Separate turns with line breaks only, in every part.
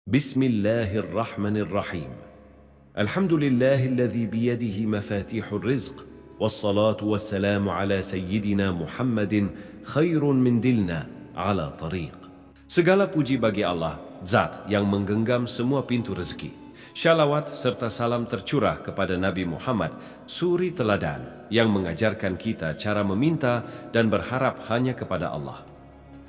Bismillahirrahmanirrahim. Alhamdulillahilladzi biyadihi mafatihur rizq. Wassalatu wassalamu ala sayyidina Muhammadin khairun min dilna ala tariq. Segala puji bagi Allah, Zat yang menggenggam semua pintu rezeki. Syalawat serta salam tercurah kepada Nabi Muhammad, suri teladan yang mengajarkan kita cara meminta dan berharap hanya kepada Allah.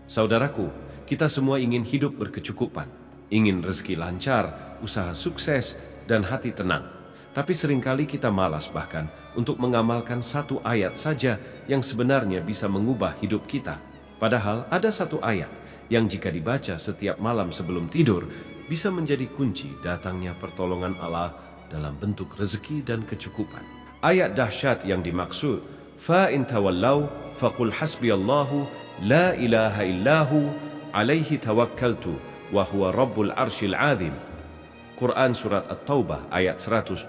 Saudaraku, kita semua ingin hidup berkecukupan. Ingin rezeki lancar, usaha sukses, dan hati tenang. Tapi seringkali kita malas bahkan untuk mengamalkan satu ayat saja yang sebenarnya bisa mengubah hidup kita. Padahal ada satu ayat yang jika dibaca setiap malam sebelum tidur, bisa menjadi kunci datangnya pertolongan Allah dalam bentuk rezeki dan kecukupan. Ayat dahsyat yang dimaksud, fa in tawallau faqul hasbiyallahu la ilaha illahu alaihi tawakkaltu wa huwa rabbul arsyil azim. Quran Surat At-Taubah ayat 129.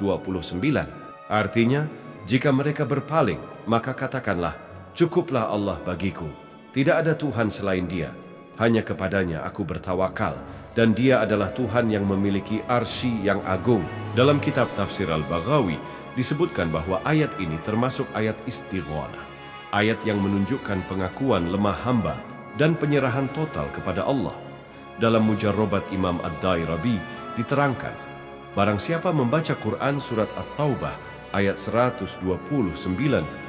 Artinya, jika mereka berpaling, maka katakanlah, cukuplah Allah bagiku. Tidak ada Tuhan selain Dia. Hanya kepadanya aku bertawakal, dan Dia adalah Tuhan yang memiliki arsy yang agung. Dalam kitab Tafsir Al-Baghawi disebutkan bahwa ayat ini termasuk ayat istighanah. Ayat yang menunjukkan pengakuan lemah hamba dan penyerahan total kepada Allah. Dalam Mujarrabat Imam Ad-Dairabi diterangkan, barang siapa membaca Quran Surat At-Taubah ayat 129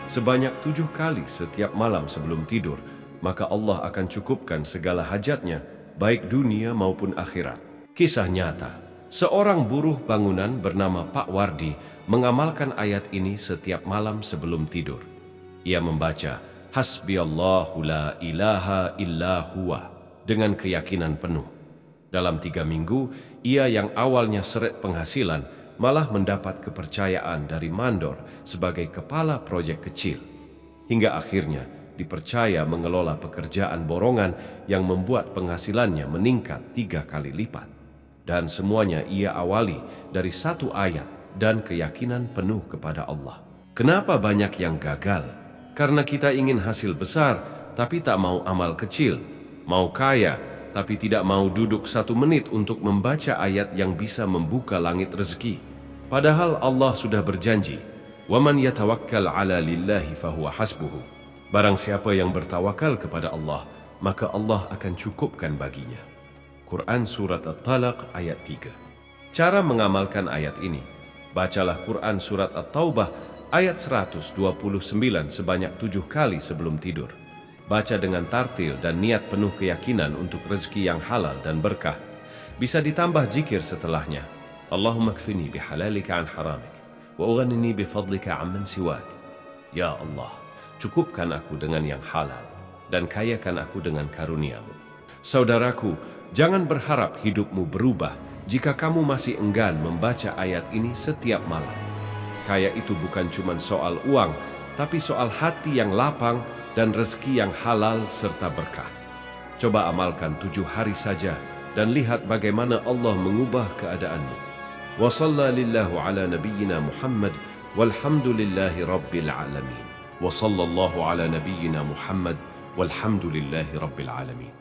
sebanyak 7 kali setiap malam sebelum tidur, maka Allah akan cukupkan segala hajatnya, baik dunia maupun akhirat. Kisah nyata, seorang buruh bangunan bernama Pak Wardi mengamalkan ayat ini setiap malam sebelum tidur. Ia membaca, Hasbiyallahu la ilaha illa huwa, dengan keyakinan penuh. Dalam 3 minggu, ia yang awalnya seret penghasilan malah mendapat kepercayaan dari mandor sebagai kepala proyek kecil. Hingga akhirnya dipercaya mengelola pekerjaan borongan yang membuat penghasilannya meningkat 3 kali lipat. Dan semuanya ia awali dari satu ayat dan keyakinan penuh kepada Allah. Kenapa banyak yang gagal? Karena kita ingin hasil besar, tapi tak mau amal kecil. Mau kaya, tapi tidak mau duduk 1 menit untuk membaca ayat yang bisa membuka langit rezeki. Padahal Allah sudah berjanji, وَمَنْ يَتَوَكَّلْ عَلَى لِلَّهِ فَهُوَ حَسْبُهُ. Barang siapa yang bertawakal kepada Allah, maka Allah akan cukupkan baginya. Quran Surat At-Talaq ayat 3. Cara mengamalkan ayat ini, bacalah Quran Surat At-Taubah ayat 129 sebanyak 7 kali sebelum tidur. Baca dengan tartil dan niat penuh keyakinan untuk rezeki yang halal dan berkah. Bisa ditambah zikir setelahnya. Allahumma kfini bihalalika an haramik, wa ughnini bifadlika amman siwak. Ya Allah, cukupkan aku dengan yang halal, dan kayakan aku dengan karuniamu. Saudaraku, jangan berharap hidupmu berubah jika kamu masih enggan membaca ayat ini setiap malam. Kaya itu bukan cuma soal uang, tapi soal hati yang lapang dan rezeki yang halal serta berkah. Coba amalkan 7 hari saja dan lihat bagaimana Allah mengubah keadaanmu. Wa sallallahu ala nabiyyina Muhammad walhamdulillahi rabbil alamin. Wa sallallahu ala nabiyyina Muhammad walhamdulillahi rabbil alamin.